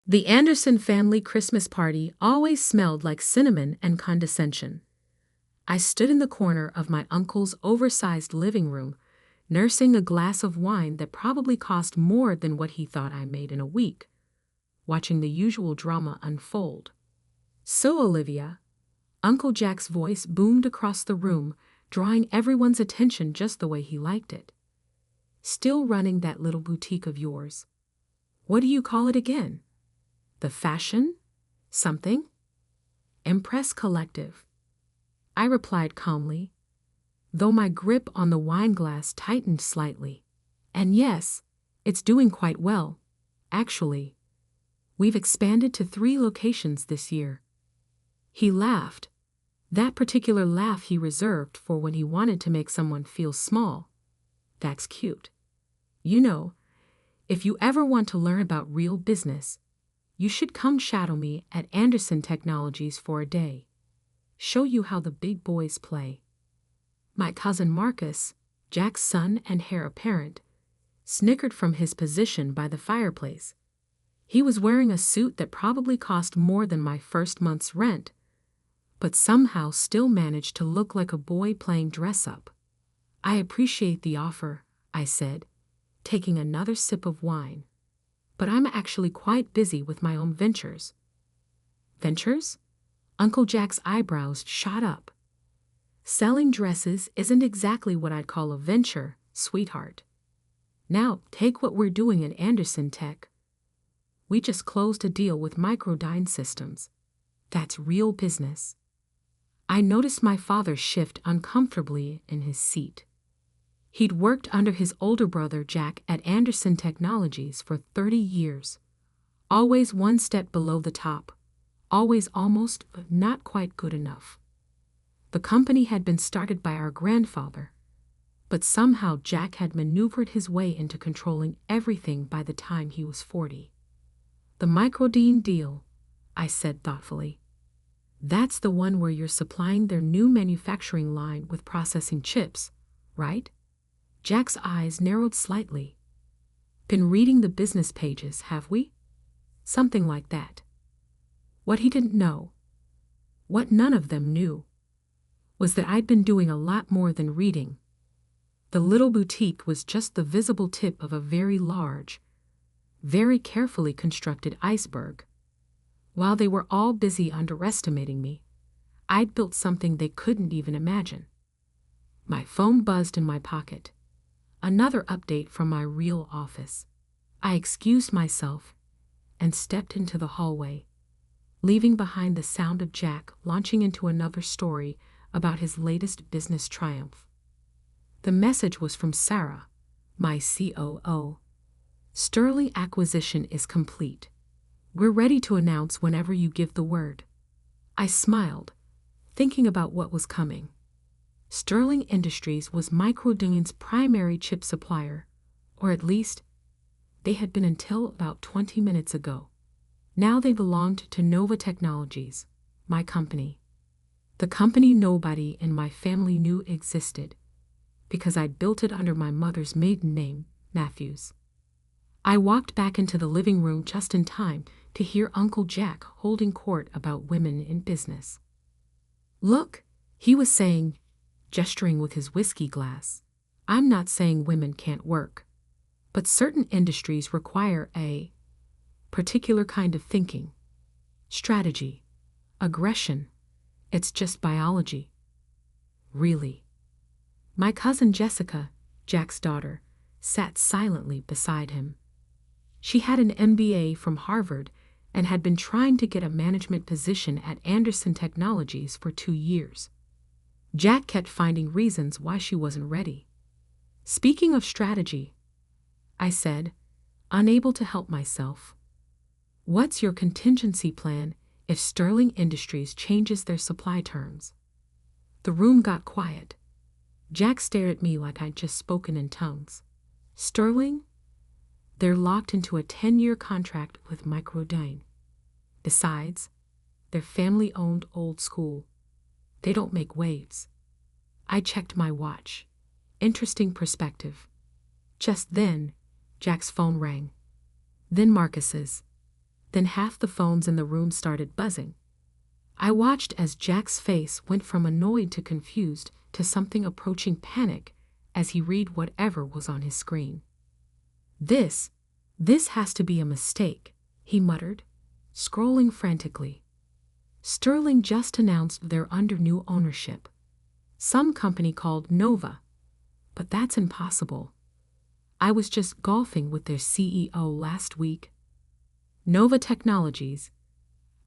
The Anderson family Christmas party always smelled like cinnamon and condescension. I stood in the corner of my uncle's oversized living room, nursing a glass of wine that probably cost more than what he thought I made in a week, watching the usual drama unfold. "So, Olivia," Uncle Jack's voice boomed across the room, drawing everyone's attention just the way he liked it. "Still running that little boutique of yours. What do you call it again? The fashion? Something? Impress Collective." I replied calmly, though my grip on the wine glass tightened slightly. "And yes, it's doing quite well, actually. We've expanded to 3 locations this year." He laughed, that particular laugh he reserved for when he wanted to make someone feel small. "That's cute. You know, if you ever want to learn about real business, you should come shadow me at Anderson Technologies for a day. Show you how the big boys play." My cousin Marcus, Jack's son and heir apparent, snickered from his position by the fireplace. He was wearing a suit that probably cost more than my first month's rent, but somehow still managed to look like a boy playing dress-up. "I appreciate the offer," I said, taking another sip of wine, "but I'm actually quite busy with my own ventures." "Ventures?" Uncle Jack's eyebrows shot up. "Selling dresses isn't exactly what I'd call a venture, sweetheart. Now, take what we're doing at Anderson Tech. We just closed a deal with Microdyne Systems. That's real business." I noticed my father shift uncomfortably in his seat. He'd worked under his older brother Jack at Anderson Technologies for 30 years. Always one step below the top. Always almost, but not quite good enough. The company had been started by our grandfather, but somehow Jack had maneuvered his way into controlling everything by the time he was 40. "The Microdyne deal," I said thoughtfully. "That's the one where you're supplying their new manufacturing line with processing chips, right?" Jack's eyes narrowed slightly. "Been reading the business pages, have we?" "Something like that." What he didn't know, what none of them knew, was that I'd been doing a lot more than reading. The little boutique was just the visible tip of a very large, very carefully constructed iceberg. While they were all busy underestimating me, I'd built something they couldn't even imagine. My phone buzzed in my pocket. Another update from my real office. I excused myself and stepped into the hallway, leaving behind the sound of Jack launching into another story about his latest business triumph. The message was from Sarah, my COO. "Sterling acquisition is complete. We're ready to announce whenever you give the word." I smiled, thinking about what was coming. Sterling Industries was Microdyne's primary chip supplier, or at least, they had been until about 20 minutes ago. Now they belonged to Nova Technologies, my company. The company nobody in my family knew existed, because I'd built it under my mother's maiden name, Matthews. I walked back into the living room just in time to hear Uncle Jack holding court about women in business. "Look," he was saying, gesturing with his whiskey glass, "I'm not saying women can't work, but certain industries require a particular kind of thinking, strategy, aggression. It's just biology." "Really?" My cousin Jessica, Jack's daughter, sat silently beside him. She had an MBA from Harvard and had been trying to get a management position at Anderson Technologies for 2 years. Jack kept finding reasons why she wasn't ready. "Speaking of strategy," I said, unable to help myself, "what's your contingency plan if Sterling Industries changes their supply terms?" The room got quiet. Jack stared at me like I'd just spoken in tongues. "Sterling? They're locked into a 10-year contract with Microdyne. Besides, they're family-owned old school. They don't make waves." I checked my watch. Interesting perspective. Just then, Jack's phone rang. Then Marcus's. Then half the phones in the room started buzzing. I watched as Jack's face went from annoyed to confused to something approaching panic as he read whatever was on his screen. This has to be a mistake, he muttered, scrolling frantically. Sterling just announced they're under new ownership. Some company called Nova. But that's impossible. I was just golfing with their CEO last week. Nova Technologies,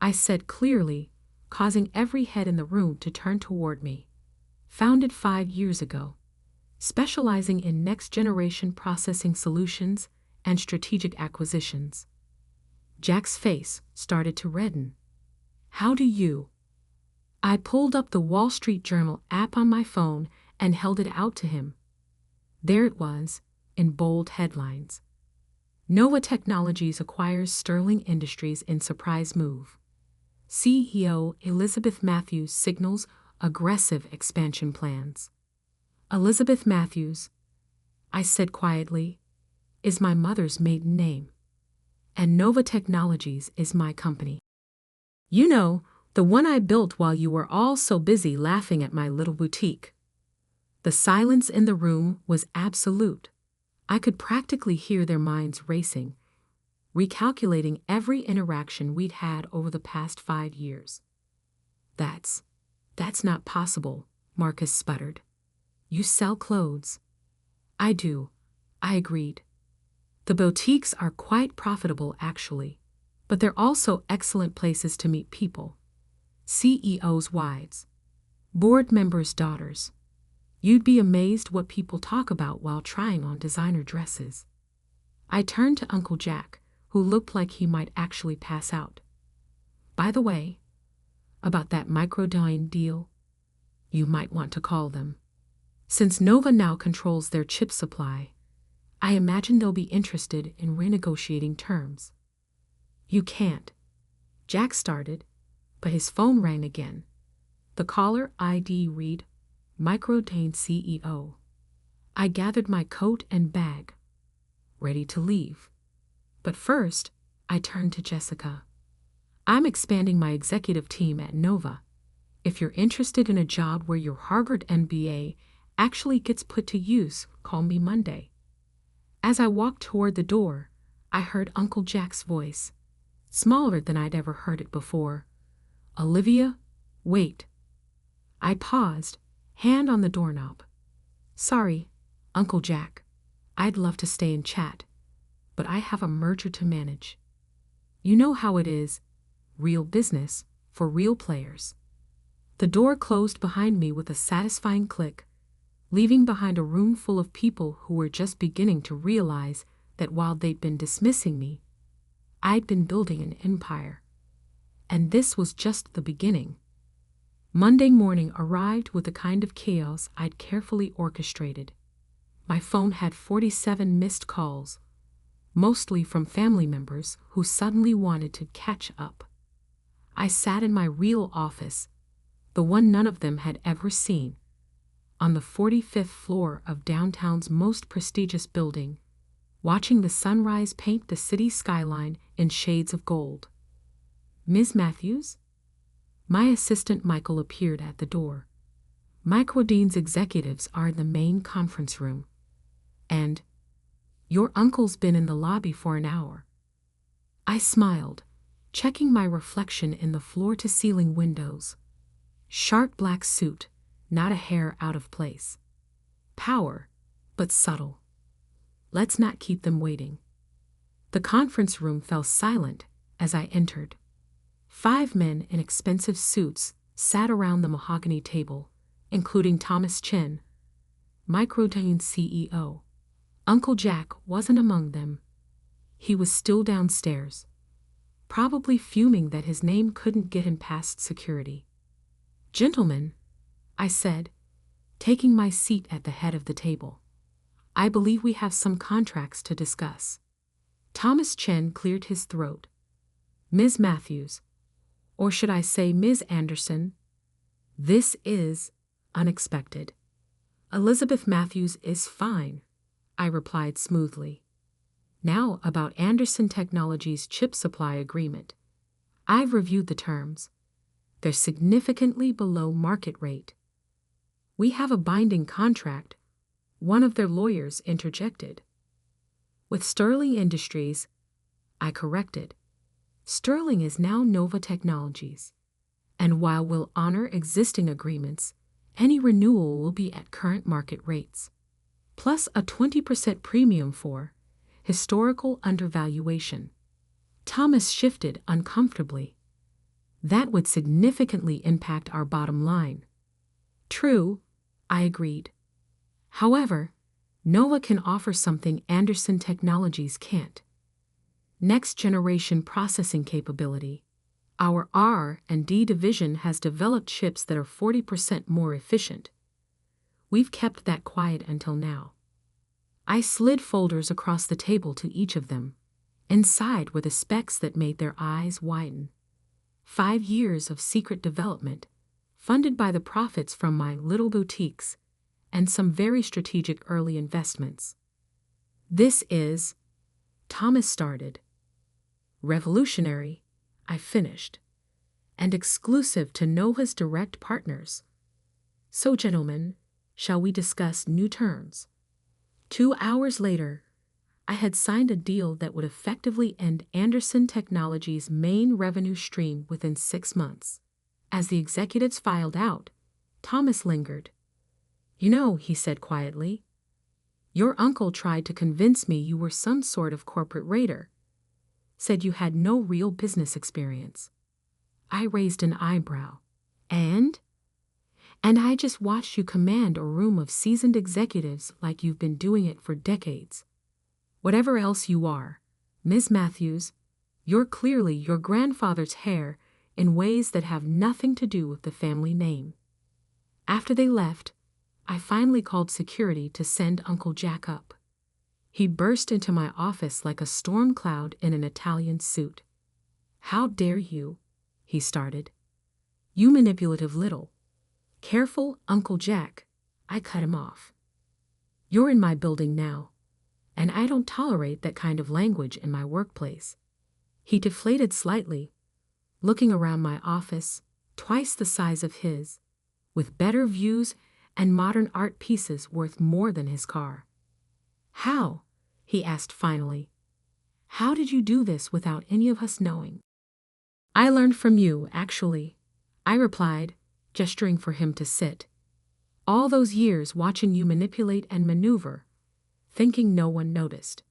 I said clearly, causing every head in the room to turn toward me. Founded 5 years ago, specializing in next-generation processing solutions and strategic acquisitions. Jack's face started to redden. How do you? I pulled up the Wall Street Journal app on my phone and held it out to him. There it was, in bold headlines. Nova Technologies acquires Sterling Industries in surprise move. CEO Elizabeth Matthews signals aggressive expansion plans. Elizabeth Matthews, I said quietly, is my mother's maiden name. And Nova Technologies is my company. You know, the one I built while you were all so busy laughing at my little boutique. The silence in the room was absolute. I could practically hear their minds racing, recalculating every interaction we'd had over the past 5 years. That's not possible, Marcus sputtered. You sell clothes. I do, I agreed. The boutiques are quite profitable actually, but they're also excellent places to meet people. CEOs' wives, board members' daughters. You'd be amazed what people talk about while trying on designer dresses. I turned to Uncle Jack, who looked like he might actually pass out. By the way, about that Microdyne deal, you might want to call them. Since Nova now controls their chip supply, I imagine they'll be interested in renegotiating terms. You can't. Jack started, but his phone rang again. The caller ID read, Microdyne CEO. I gathered my coat and bag, ready to leave. But first, I turned to Jessica. I'm expanding my executive team at Nova. If you're interested in a job where your Harvard MBA actually gets put to use, call me Monday. As I walked toward the door, I heard Uncle Jack's voice, smaller than I'd ever heard it before. Olivia, wait. I paused, hand on the doorknob. Sorry, Uncle Jack. I'd love to stay and chat, but I have a merger to manage. You know how it is, real business for real players. The door closed behind me with a satisfying click, leaving behind a room full of people who were just beginning to realize that while they'd been dismissing me, I'd been building an empire. And this was just the beginning. Monday morning arrived with the kind of chaos I'd carefully orchestrated. My phone had 47 missed calls, mostly from family members who suddenly wanted to catch up. I sat in my real office, the one none of them had ever seen, on the 45th floor of downtown's most prestigious building, watching the sunrise paint the city skyline in shades of gold. Ms. Matthews? My assistant Michael appeared at the door. Microdyne's executives are in the main conference room. And your uncle's been in the lobby for an hour. I smiled, checking my reflection in the floor-to-ceiling windows. Sharp black suit, not a hair out of place. Power, but subtle. Let's not keep them waiting. The conference room fell silent as I entered. 5 men in expensive suits sat around the mahogany table, including Thomas Chen, Microdyne CEO. Uncle Jack wasn't among them. He was still downstairs, probably fuming that his name couldn't get him past security. Gentlemen, I said, taking my seat at the head of the table. I believe we have some contracts to discuss. Thomas Chen cleared his throat. Ms. Matthews, or should I say Ms. Anderson, this is unexpected. Elizabeth Matthews is fine, I replied smoothly. Now about Anderson Technologies' chip supply agreement. I've reviewed the terms. They're significantly below market rate. We have a binding contract, one of their lawyers interjected. With Sterling Industries, I corrected. Sterling is now Nova Technologies, and while we'll honor existing agreements, any renewal will be at current market rates, plus a 20% premium for historical undervaluation. Thomas shifted uncomfortably. That would significantly impact our bottom line. True, I agreed. However, Nova can offer something Anderson Technologies can't. Next-generation processing capability. Our R&D division has developed chips that are 40% more efficient. We've kept that quiet until now. I slid folders across the table to each of them. Inside were the specs that made their eyes widen. 5 years of secret development, funded by the profits from my little boutiques, and some very strategic early investments. This is, Thomas started. Revolutionary, I finished, and exclusive to Nova's direct partners. So, gentlemen, shall we discuss new terms? 2 hours later, I had signed a deal that would effectively end Anderson Technologies' main revenue stream within 6 months. As the executives filed out, Thomas lingered. You know, he said quietly, your uncle tried to convince me you were some sort of corporate raider. Said you had no real business experience. I raised an eyebrow. And I just watched you command a room of seasoned executives like you've been doing it for decades. Whatever else you are, Ms. Matthews, you're clearly your grandfather's heir in ways that have nothing to do with the family name. After they left, I finally called security to send Uncle Jack up. He burst into my office like a storm cloud in an Italian suit. How dare you, he started. You manipulative little. Careful, Uncle Jack, I cut him off. You're in my building now, and I don't tolerate that kind of language in my workplace. He deflated slightly, looking around my office, twice the size of his, with better views and modern art pieces worth more than his car. How? He asked finally. How did you do this without any of us knowing? I learned from you, actually, I replied, gesturing for him to sit. All those years watching you manipulate and maneuver, thinking no one noticed.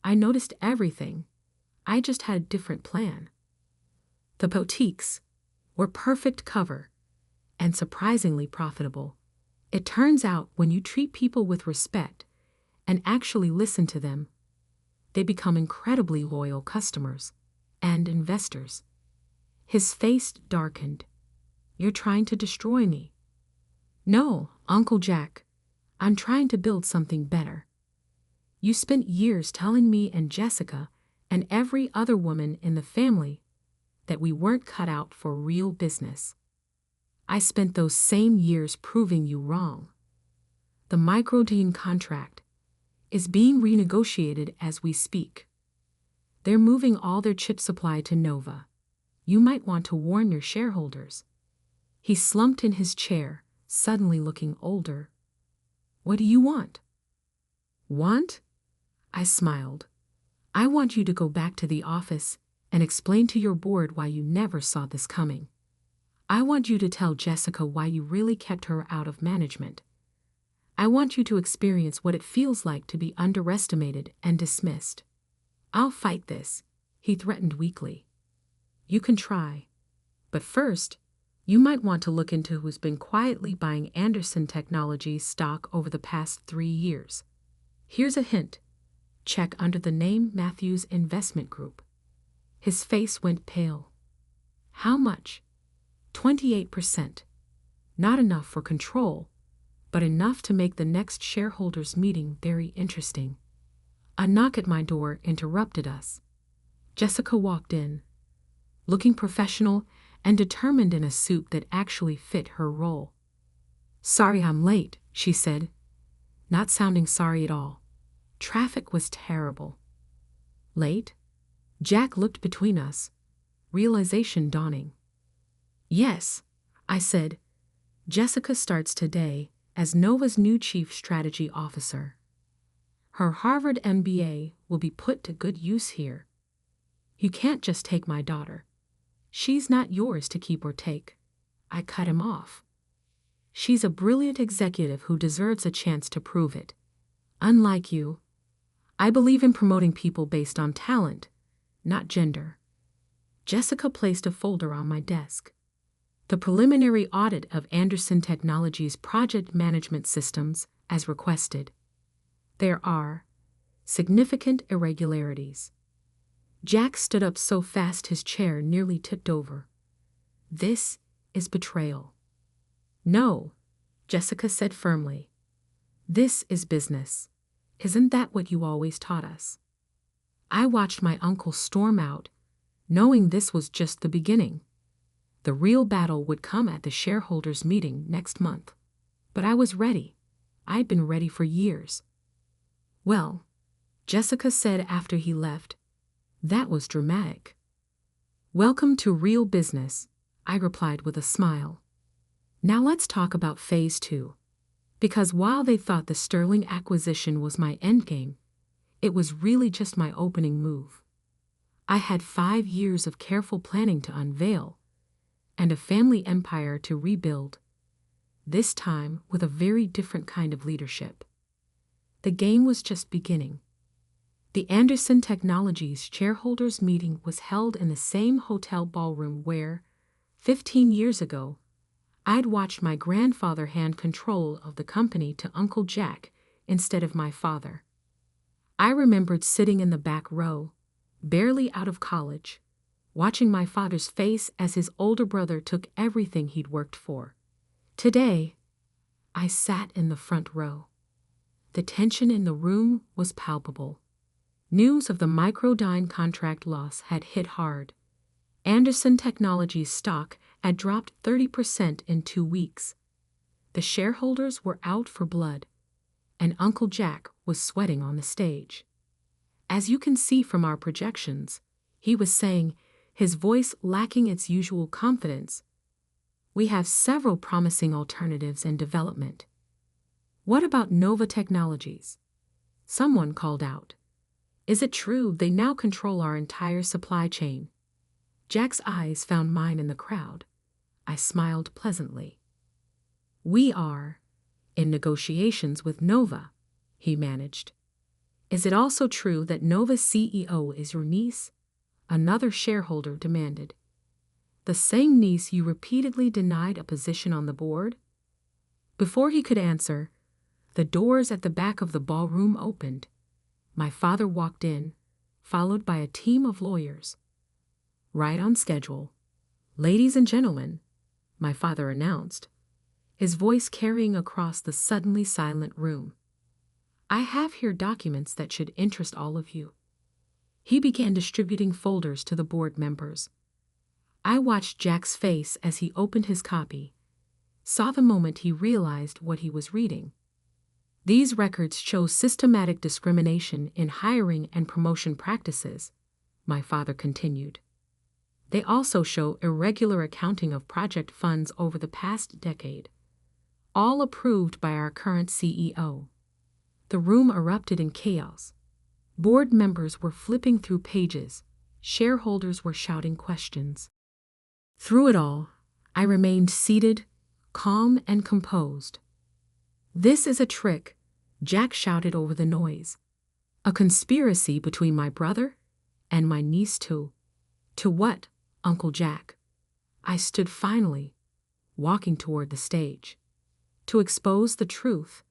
I noticed everything. I just had a different plan. The boutiques were perfect cover and surprisingly profitable. It turns out when you treat people with respect and actually listen to them, they become incredibly loyal customers and investors. His face darkened. You're trying to destroy me. No, Uncle Jack, I'm trying to build something better. You spent years telling me and Jessica and every other woman in the family that we weren't cut out for real business. I spent those same years proving you wrong. The Microdine contract is being renegotiated as we speak. They're moving all their chip supply to Nova. You might want to warn your shareholders. He slumped in his chair, suddenly looking older. What do you want? Want? I smiled. I want you to go back to the office and explain to your board why you never saw this coming. I want you to tell Jessica why you really kept her out of management. I want you to experience what it feels like to be underestimated and dismissed. I'll fight this, he threatened weakly. You can try. But first, you might want to look into who's been quietly buying Anderson Technologies stock over the past 3 years. Here's a hint. Check under the name Matthews Investment Group. His face went pale. How much? 28%. Not enough for control, but enough to make the next shareholders' meeting very interesting. A knock at my door interrupted us. Jessica walked in, looking professional and determined in a suit that actually fit her role. Sorry I'm late, she said, not sounding sorry at all. Traffic was terrible. Late? Jack looked between us, realization dawning. Yes, I said. Jessica starts today as Nova's new Chief Strategy Officer. Her Harvard MBA will be put to good use here. You can't just take my daughter. She's not yours to keep or take. I cut him off. She's a brilliant executive who deserves a chance to prove it. Unlike you, I believe in promoting people based on talent, not gender. Jessica placed a folder on my desk. The preliminary audit of Anderson Technologies' project management systems as requested. There are significant irregularities. Jack stood up so fast his chair nearly tipped over. This is betrayal. No, Jessica said firmly. This is business. Isn't that what you always taught us? I watched my uncle storm out, knowing this was just the beginning. The real battle would come at the shareholders' meeting next month. But I was ready. I'd been ready for years. Well, Jessica said after he left, that was dramatic. Welcome to real business, I replied with a smile. Now let's talk about phase 2. Because while they thought the Sterling acquisition was my endgame, it was really just my opening move. I had 5 years of careful planning to unveil, and a family empire to rebuild, this time with a very different kind of leadership. The game was just beginning. The Anderson Technologies shareholders meeting was held in the same hotel ballroom where, 15 years ago, I'd watched my grandfather hand control of the company to Uncle Jack instead of my father. I remembered sitting in the back row, barely out of college, watching my father's face as his older brother took everything he'd worked for. Today, I sat in the front row. The tension in the room was palpable. News of the Microdyne contract loss had hit hard. Anderson Technologies' stock had dropped 30% in 2 weeks. The shareholders were out for blood, and Uncle Jack was sweating on the stage. As you can see from our projections, he was saying, his voice lacking its usual confidence, we have several promising alternatives in development. What about Nova Technologies? Someone called out. Is it true they now control our entire supply chain? Jack's eyes found mine in the crowd. I smiled pleasantly. We are in negotiations with Nova, he managed. Is it also true that Nova's CEO is your niece? Another shareholder demanded. The same niece you repeatedly denied a position on the board? Before he could answer, the doors at the back of the ballroom opened. My father walked in, followed by a team of lawyers. Right on schedule. Ladies and gentlemen, my father announced, his voice carrying across the suddenly silent room. I have here documents that should interest all of you. He began distributing folders to the board members. I watched Jack's face as he opened his copy, saw the moment he realized what he was reading. These records show systematic discrimination in hiring and promotion practices, my father continued. They also show irregular accounting of project funds over the past decade, all approved by our current CEO. The room erupted in chaos. Board members were flipping through pages. Shareholders were shouting questions. Through it all, I remained seated, calm and composed. This is a trick, Jack shouted over the noise. A conspiracy between my brother and my niece too. To what, Uncle Jack? I stood finally, walking toward the stage. To expose the truth.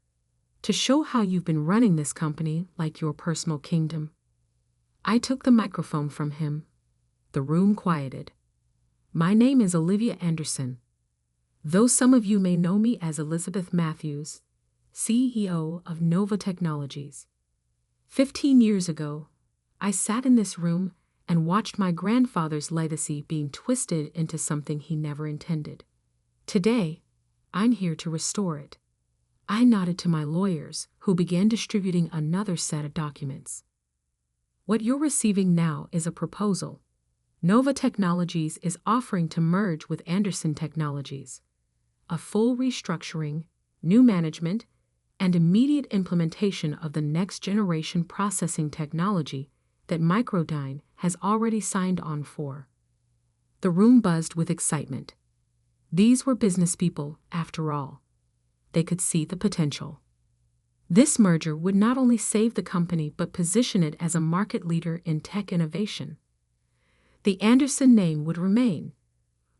To show how you've been running this company like your personal kingdom. I took the microphone from him. The room quieted. My name is Olivia Anderson. Though some of you may know me as Elizabeth Matthews, CEO of Nova Technologies. 15 years ago, I sat in this room and watched my grandfather's legacy being twisted into something he never intended. Today, I'm here to restore it. I nodded to my lawyers, who began distributing another set of documents. What you're receiving now is a proposal. Nova Technologies is offering to merge with Anderson Technologies. A full restructuring, new management, and immediate implementation of the next-generation processing technology that Microdyne has already signed on for. The room buzzed with excitement. These were business people, after all. They could see the potential. This merger would not only save the company but position it as a market leader in tech innovation. The Anderson name would remain,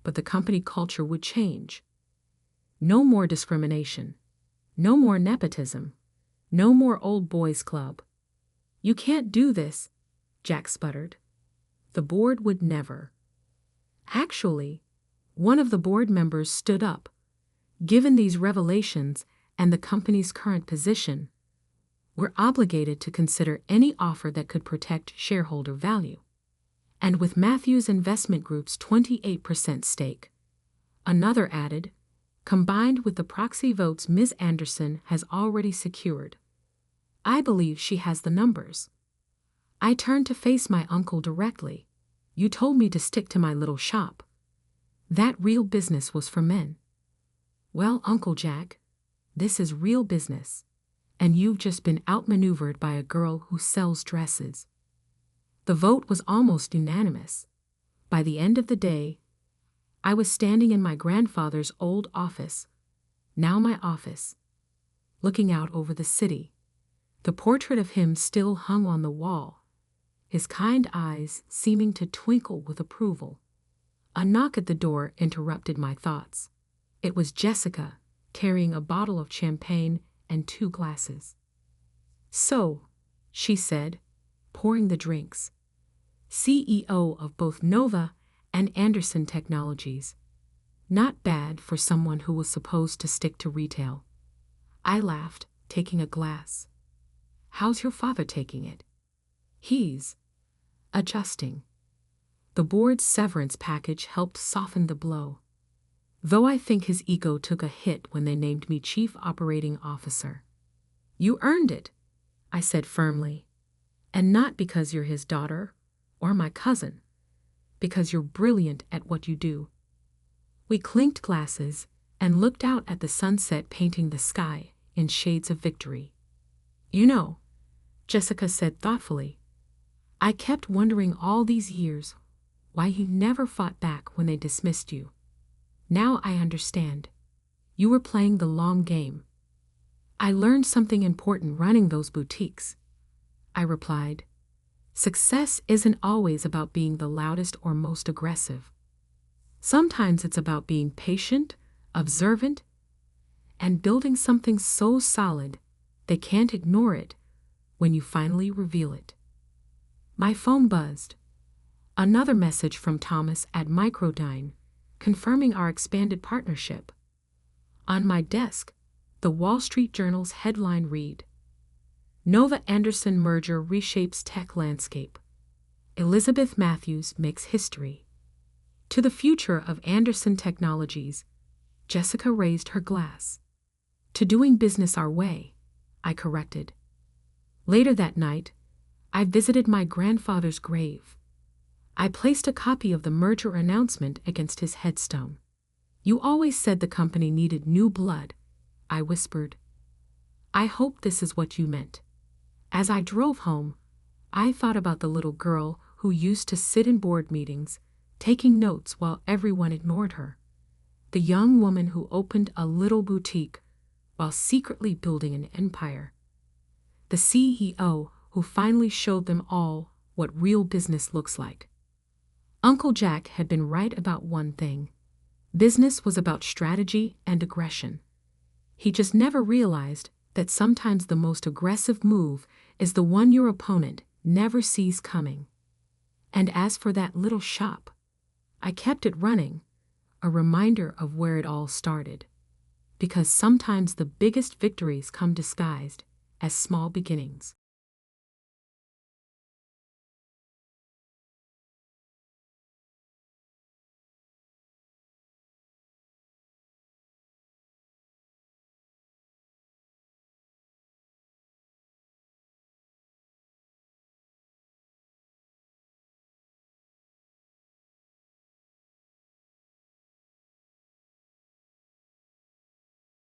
but the company culture would change. No more discrimination. No more nepotism. No more old boys club. "You can't do this," Jack sputtered. "The board would never." Actually, one of the board members stood up. "Given these revelations and the company's current position, we're obligated to consider any offer that could protect shareholder value." And with Matthews Investment Group's 28% stake, another added, "combined with the proxy votes Ms. Anderson has already secured, I believe she has the numbers." I turned to face my uncle directly. "You told me to stick to my little shop. That real business was for men." "Well, Uncle Jack, this is real business, and you've just been outmaneuvered by a girl who sells dresses." The vote was almost unanimous. By the end of the day, I was standing in my grandfather's old office, now my office, looking out over the city. The portrait of him still hung on the wall, his kind eyes seeming to twinkle with approval. A knock at the door interrupted my thoughts. It was Jessica, carrying a bottle of champagne and 2 glasses. "So," she said, pouring the drinks, "CEO of both Nova and Anderson Technologies. Not bad for someone who was supposed to stick to retail." I laughed, taking a glass. "How's your father taking it?" "He's adjusting. The board's severance package helped soften the blow. Though I think his ego took a hit when they named me Chief Operating Officer." "You earned it," I said firmly. "And not because you're his daughter or my cousin, because you're brilliant at what you do." We clinked glasses and looked out at the sunset painting the sky in shades of victory. "You know," Jessica said thoughtfully, "I kept wondering all these years why you never fought back when they dismissed you. Now I understand. You were playing the long game." "I learned something important running those boutiques," I replied. "Success isn't always about being the loudest or most aggressive. Sometimes it's about being patient, observant, and building something so solid they can't ignore it when you finally reveal it." My phone buzzed. Another message from Thomas at Microdyne, confirming our expanded partnership. On my desk, the Wall Street Journal's headline read, "Nova Anderson merger reshapes tech landscape. Elizabeth Matthews makes history." To the future of Anderson Technologies, Jessica raised her glass. "To doing business our way," I corrected. Later that night, I visited my grandfather's grave. I placed a copy of the merger announcement against his headstone. "You always said the company needed new blood," I whispered. "I hope this is what you meant." As I drove home, I thought about the little girl who used to sit in board meetings, taking notes while everyone ignored her. The young woman who opened a little boutique while secretly building an empire. The CEO who finally showed them all what real business looks like. Uncle Jack had been right about one thing. Business was about strategy and aggression. He just never realized that sometimes the most aggressive move is the one your opponent never sees coming. And as for that little shop, I kept it running, a reminder of where it all started. Because sometimes the biggest victories come disguised as small beginnings.